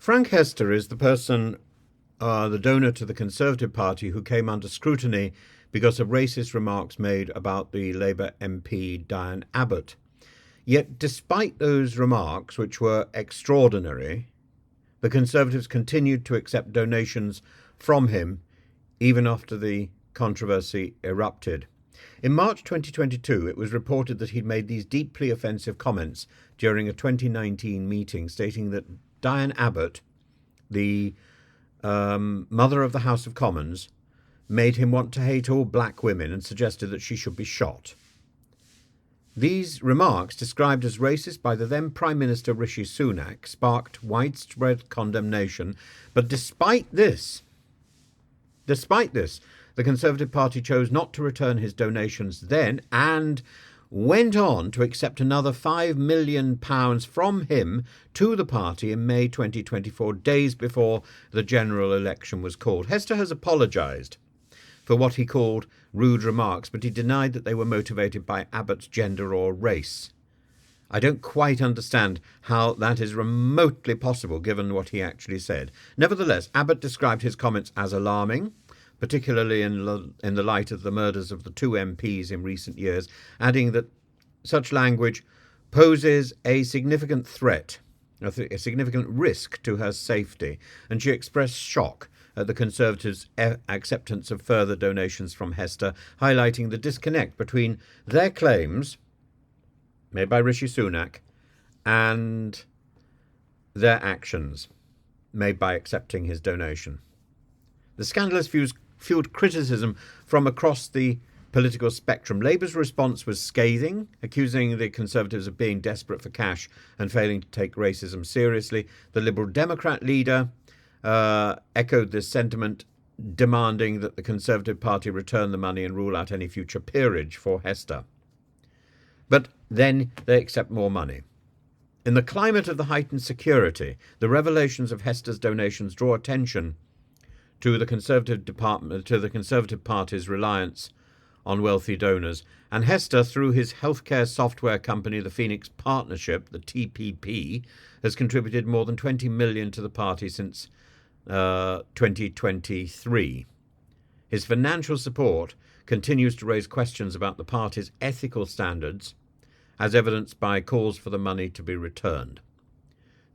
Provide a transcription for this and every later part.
Frank Hester is the person, the donor to the Conservative Party, who came under scrutiny because of racist remarks made about the Labour MP Diane Abbott. Yet, despite those remarks, which were extraordinary, the Conservatives continued to accept donations from him even after the controversy erupted. In March 2022, it was reported that he'd made these deeply offensive comments during a 2019 meeting, stating that Diane Abbott, the mother of the House of Commons, made him want to hate all black women and suggested that she should be shot. These remarks, described as racist by the then Prime Minister Rishi Sunak, sparked widespread condemnation. But despite this, the Conservative Party chose not to return his donations then and went on to accept another £5 million from him to the party in May 2024, days before the general election was called. Hester has apologised for what he called rude remarks, but he denied that they were motivated by Abbott's gender or race. I don't quite understand how that is remotely possible, given what he actually said. Nevertheless, Abbott described his comments as alarming, particularly in the light of the murders of the two MPs in recent years, adding that such language poses a significant threat, a significant risk to her safety, and she expressed shock at the Conservatives' acceptance of further donations from Hester, highlighting the disconnect between their claims, made by Rishi Sunak, and their actions, made by accepting his donation. The scandalous fueled criticism from across the political spectrum. Labour's response was scathing, accusing the Conservatives of being desperate for cash and failing to take racism seriously. The Liberal Democrat leader echoed this sentiment, demanding that the Conservative Party return the money and rule out any future peerage for Hester. But then they accept more money. In the climate of the heightened security, the revelations of Hester's donations draw attention to the Conservative Party's reliance on wealthy donors, and Hester, through his healthcare software company, the Phoenix Partnership, the TPP, has contributed more than $20 million to the party since 2023. His financial support continues to raise questions about the party's ethical standards, as evidenced by calls for the money to be returned.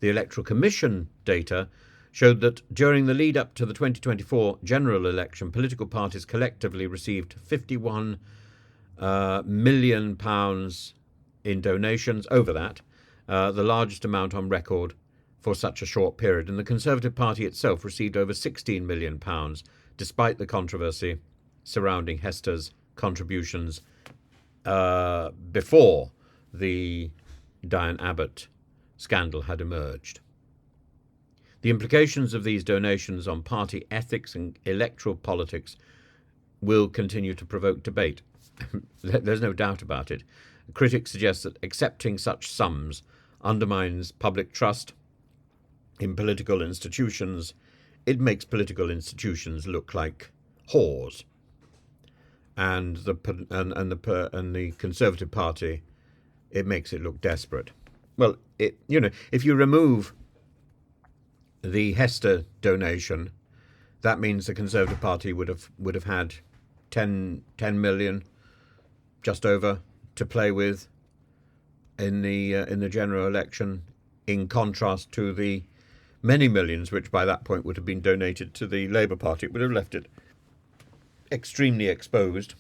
The Electoral Commission data showed that during the lead-up to the 2024 general election, political parties collectively received £51 million in donations, over that, the largest amount on record for such a short period. And the Conservative Party itself received over £16 million, despite the controversy surrounding Hester's contributions before the Diane Abbott scandal had emerged. The implications of these donations on party ethics and electoral politics will continue to provoke debate. There's no doubt about it. Critics suggest that accepting such sums undermines public trust in political institutions. It makes political institutions look like whores, and the Conservative Party, it makes it look desperate. Well, if you remove the Hester donation, that means the Conservative Party would have had 10 million, just over, to play with in the general election, in contrast to the many millions which by that point would have been donated to the Labour Party. It would have left it extremely exposed.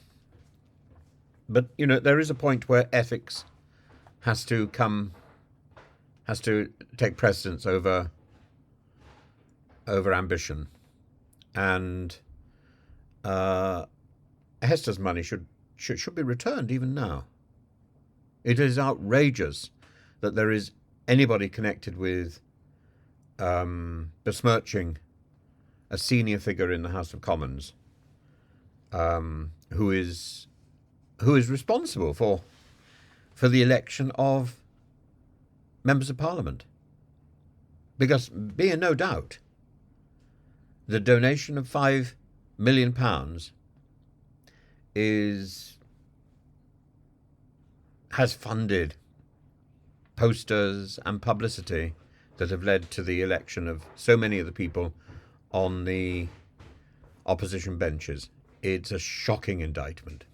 But there is a point where ethics has to take precedence over ambition, and Hester's money should be returned even now. It is outrageous that there is anybody connected with besmirching a senior figure in the House of Commons, who is responsible for the election of members of Parliament. Because, be in no doubt, the donation of £5 million has funded posters and publicity that have led to the election of so many of the people on the opposition benches. It's a shocking indictment.